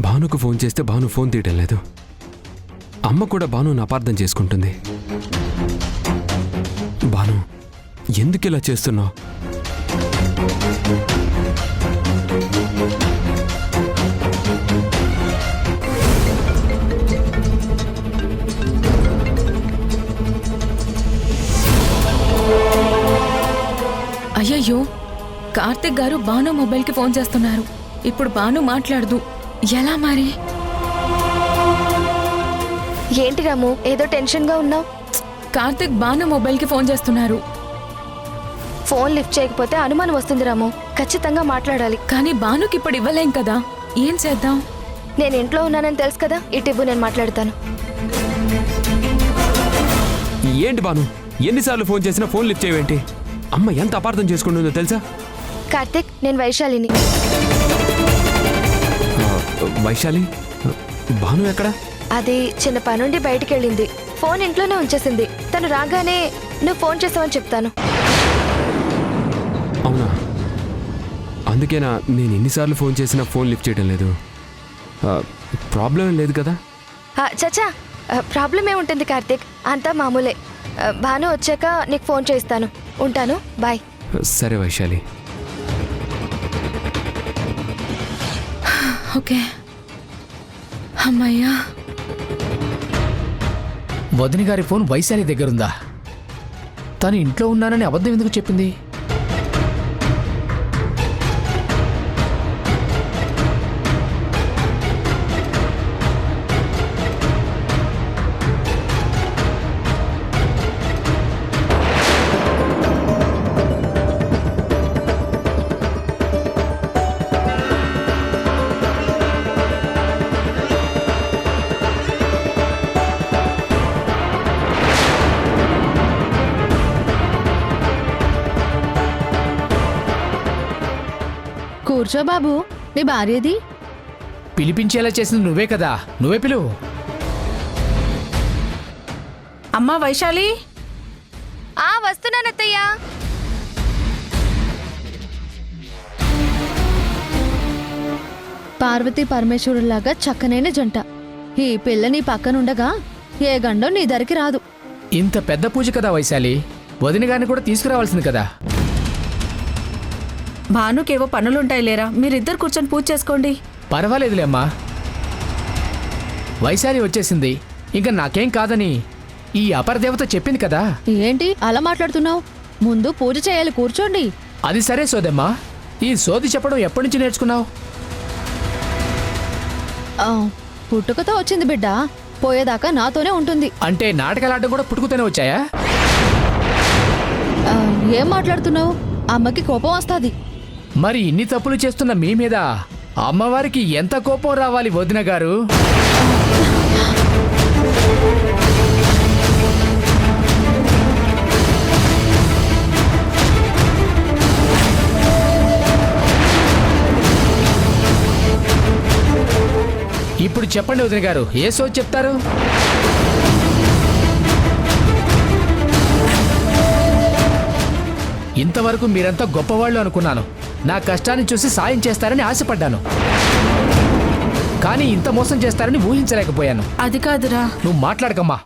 భానుకు phone చేస్తే Bhanu phone తీయటం లేదు. అమ్మ కూడా భానుని అపార్థం చేసుకుంటుంది. భాను, ఎందుకు ఇలా చేస్తున్నావు? అయ్యయ్యో, కార్తిక్ గారు భాను మొబైల్కి ఫోన్ చేస్తున్నారు. ఇప్పుడు భాను మాట్లాడదు. ఎలా మరి? ఏంటి రాము, ఏదో టెన్షన్గా ఉన్నావు? కార్తిక్ భాను మొబైల్కి ఫోన్ చేస్తున్నారు. ఫోన్ లిఫ్ట్ చేయకపోతే అనుమానం వస్తుంది రాము. ఖచ్చితంగా మాట్లాడాలి. కానీ భానుకి ఇప్పుడు ఇవ్వలేం కదా, ఏం చేద్దాం? నేను ఇంట్లో ఉన్నానని తెలుసు కదా, ఇటు నేను మాట్లాడతాను. ఏంటి భాను, ఎన్నిసార్లు ఫోన్ చేసినా ఫోన్ లిఫ్ట్ చేయవేంటి? అమ్మ ఎంత అపార్థం చేసుకుంటుందో తెలుసా? కార్తిక్, నేను వైశాలిని. వైశాలి, భాను ఎక్కడ? అది చిన్న పని నుండి బయటికి వెళ్ళింది. ఫోన్ ఇంట్లోనే ఉంచేసింది. తను రాగానే నువ్వు ఫోన్ చేసావని చెప్తాను. అవునా? అందుకేనా నేను ఎన్నిసార్లు ఫోన్ చేసినా ఫోన్ లిఫ్ట్ చేయడం లేదు? ప్రాబ్లం ఏం లేదు కదా? చచ్చా, ప్రాబ్లం ఏముంటుంది కార్తిక్, అంతా మామూలే. భాను వచ్చాక నీకు ఫోన్ చేస్తాను. ఉంటాను, బాయ్. సరే వైశాలి. ఓకే, అమ్మయ్యా. వదిన గారి ఫోన్ వైశాలి దగ్గరుందా? తను ఇంట్లో ఉన్నానని అబద్ధం ఎందుకు చెప్పింది? కూర్చో బాబు, మీ భార్యది? పిలిపించేలా చేసింది నువ్వే కదా, నువ్వే పిలువు. అమ్మా వైశాలి. వస్తున్నానత్తయ్యా. పార్వతీ పరమేశ్వరులాగా చక్కనైన జంట. ఈ పిల్ల నీ పక్కనుండగా ఏ గండం నీ దరికి రాదు. ఇంత పెద్ద పూజ కదా వైశాలి, వదిన గారిని కూడా తీసుకురావాల్సింది కదా. భానుకేవో పనులుంటాయి లేరా, మీరిద్దరు కూర్చొని పూజ చేసుకోండి. పర్వాలేదులేమ్మా, వైశాలి వచ్చేసింది, ఇంకా నాకేం కాదని ఈ అపరదేవత చెప్పింది కదా. ఏంటి అలా మాట్లాడుతున్నావు? ముందు పూజ చేయాలి, కూర్చోండి. అది సరే సోదమ్మా, ఈ సోది చెప్పడం ఎప్పటి నుంచి నేర్చుకున్నావు? పుట్టుకతో వచ్చింది బిడ్డ, పోయేదాకా నాతోనే ఉంటుంది. అంటే నాటకాలాడడం కూడా పుట్టుకుతూనే వచ్చాయా? ఏం మాట్లాడుతున్నావు? అమ్మకి కోపం వస్తుంది. మరి ఇన్ని తప్పులు చేస్తున్న మీ మీద అమ్మవారికి ఎంత కోపం రావాలి వదిన గారు? ఇప్పుడు చెప్పండి వదిన గారు, ఏ సోది చెప్తారు? ఇంతవరకు మీరంతా గొప్పవాళ్ళు అనుకున్నాను. నా కష్టాన్ని చూసి సాయం చేస్తారని ఆశపడ్డాను, కానీ ఇంత మోసం చేస్తారని ఊహించలేకపోయాను. అది కాదురా. నువ్వు మాట్లాడకమ్మా.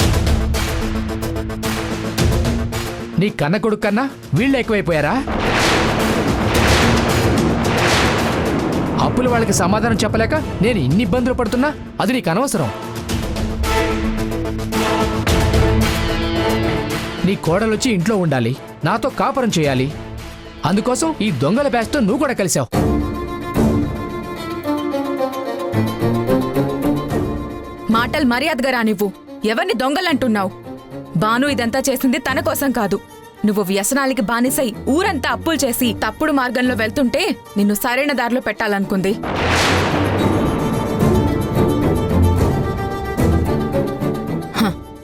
నీ కన్న కొడుకు కన్నా వీళ్ళు ఎక్కువైపోయారా? అప్పులు వాళ్ళకి సమాధానం చెప్పలేక నేను ఇన్ని ఇబ్బందులు పడుతున్నా అది నీకు అనవసరం. నీ కోడలొచ్చి ఇంట్లో ఉండాలి, నాతో కాపురం చేయాలి. అందుకోసం ఈ దొంగల బ్యాచ్తో నువ్వు కూడా కలిసావు. మాటలు మర్యాదగా రానివ్వు. ఎవరిని దొంగలంటున్నావు? భాను ఇదంతా చేసింది తన కోసం కాదు. నువ్వు వ్యసనాలకి బానిసై ఊరంతా అప్పులు చేసి తప్పుడు మార్గంలో వెళ్తుంటే నిన్ను సరైన దారిలో పెట్టాలనుకుంది.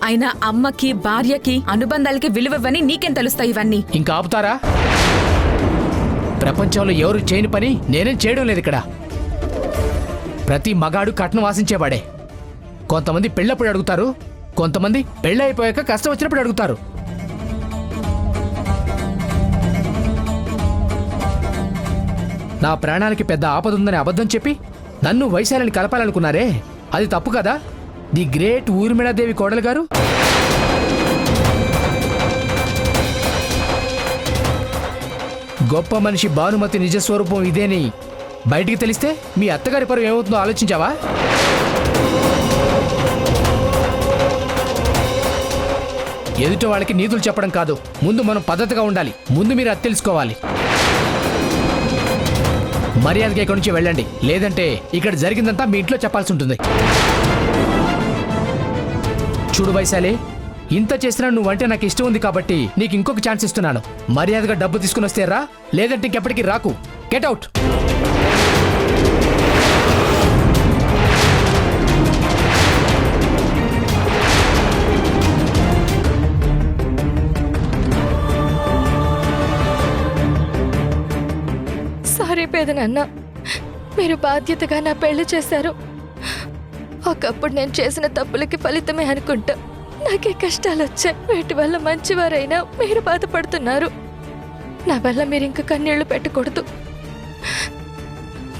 అయినా అమ్మకి భార్యకి అనుబంధాలకి విలువని నీకేం తెలుస్తాయి ఇవన్నీ? ఇంకా ఆపుతారా? ప్రపంచంలో ఎవరు చేయని పని నేనేం చేయడం లేదు ఇక్కడ. ప్రతి మగాడు కట్నం ఆశించేవాడే. కొంతమంది పెళ్ళప్పుడు అడుగుతారు, కొంతమంది పెళ్ళైపోయాక కష్టం వచ్చినప్పుడు అడుగుతారు. నా ప్రాణానికి పెద్ద ఆపద ఉందని అబద్ధం చెప్పి నన్ను వైశాలిని కలపాలనుకున్నారే, అది తప్పు కదా? ది గ్రేట్ ఊర్మిళాదేవి కోడలు గారు. గొప్ప మనిషి భానుమతి నిజస్వరూపం ఇదేని బయటికి తెలిస్తే మీ అత్తగారి పరువు ఏమవుతుందో ఆలోచించావా? ఎదుట వాళ్ళకి నీతులు చెప్పడం కాదు, ముందు మనం పద్ధతిగా ఉండాలి. ముందు మీరు అది తెలుసుకోవాలి. మర్యాదగా ఇక్కడి నుంచి వెళ్ళండి, లేదంటే ఇక్కడ జరిగిందంతా మీ ఇంట్లో చెప్పాల్సి ఉంటుంది. చూడు వైశాలి, ఇంత చేసినా నువ్వంటే నాకు ఇష్టం ఉంది కాబట్టి నీకు ఇంకొక ఛాన్స్ ఇస్తున్నాను. మర్యాదగా డబ్బు తీసుకుని వస్తే రా, లేదంటే ఇంకెప్పటికీ రాకు. Get out. సారీ పేదనన్న, మీరు బాధ్యతగా నా పెళ్లి చేశారు. ఒకప్పుడు నేను చేసిన తప్పులకి ఫలితమే అనుకుంటా నాకే కష్టాలు వచ్చాయి. వీటి వల్ల మంచివారైనా మీరు బాధపడుతున్నారు. నా వల్ల మీరు ఇంక కన్నీళ్లు పెట్టకూడదు.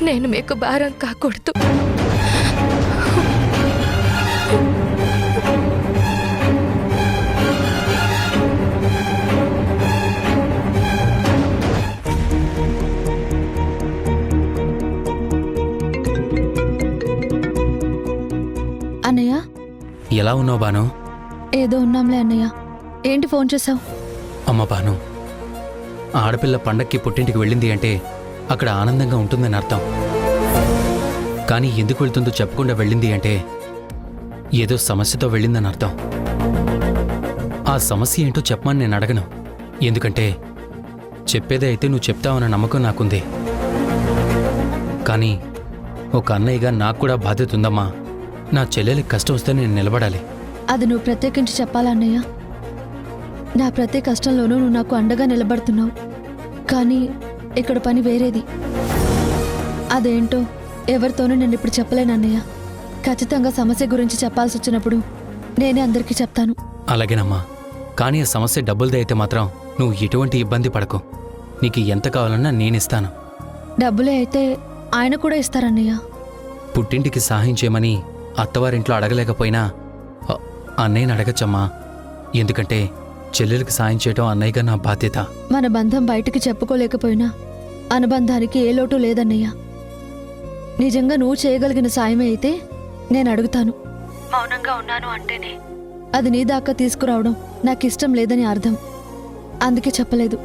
నేను మీకు భారం కాకూడదు. అన్నయ్య, ఎలా ఉన్నావు బాను? ఏదో ఉన్నాంలే అన్నయ్య. ఏంటి ఫోన్ చేసావు? అమ్మ బాను, ఆడపిల్ల పండక్కి పుట్టింటికి వెళ్ళింది అంటే అక్కడ ఆనందంగా ఉంటుందని అర్థం. కానీ ఎందుకు వెళ్తుందో చెప్పకుండా వెళ్ళింది అంటే ఏదో సమస్యతో వెళ్ళిందని అర్థం. ఆ సమస్య ఏంటో చెప్పమని నేను అడగను, ఎందుకంటే చెప్పేదే అయితే నువ్వు చెప్తావన్న నమ్మకం నాకుంది. కానీ ఒక అన్నయ్యగా నాకు కూడా బాధ్యత ఉందమ్మా. నా చెల్లెలికి కష్టం వస్తే నేను నిలబడాలి. అది నువ్వు ప్రత్యేకించి చెప్పాలా అన్నయ్య? నా ప్రతి కష్టంలోనూ నువ్వు నాకు అండగా నిలబడుతున్నావు. కానీ ఇక్కడ పని వేరేది. అదేంటో ఎవరితోనూ నేను ఇప్పుడు చెప్పలేను అన్నయ్య. ఖచ్చితంగా సమస్య గురించి చెప్పాల్సి వచ్చినప్పుడు నేనే అందరికీ చెప్తాను. అలాగేనమ్మా, కానీ ఆ సమస్య డబ్బులది అయితే మాత్రం నువ్వు ఎటువంటి ఇబ్బంది పడకు. నీకు ఎంత కావాలన్నా నేనిస్తాను. డబ్బులే అయితే ఆయన కూడా ఇస్తారన్నయ్య. పుట్టింటికి సహాయం చేయమని అత్తవారింట్లో అడగలేకపోయినా అన్నయ్యని అడగచ్చమ్మా. ఎందుకంటే చెల్లెలికి సాయం చేయడం అన్నయ్యగా నా బాధ్యత. మన బంధం బయటికి చెప్పుకోలేకపోయినా అనుబంధానికి ఏ లోటు లేదన్నయ్య. నిజంగా నువ్వు చేయగలిగిన సాయమే అయితే నేను అడుగుతాను. మౌనంగా ఉన్నాను అంటేనే అది నీ దాకా తీసుకురావడం నాకు ఇష్టం లేదని అర్థం. అందుకే చెప్పలేదు.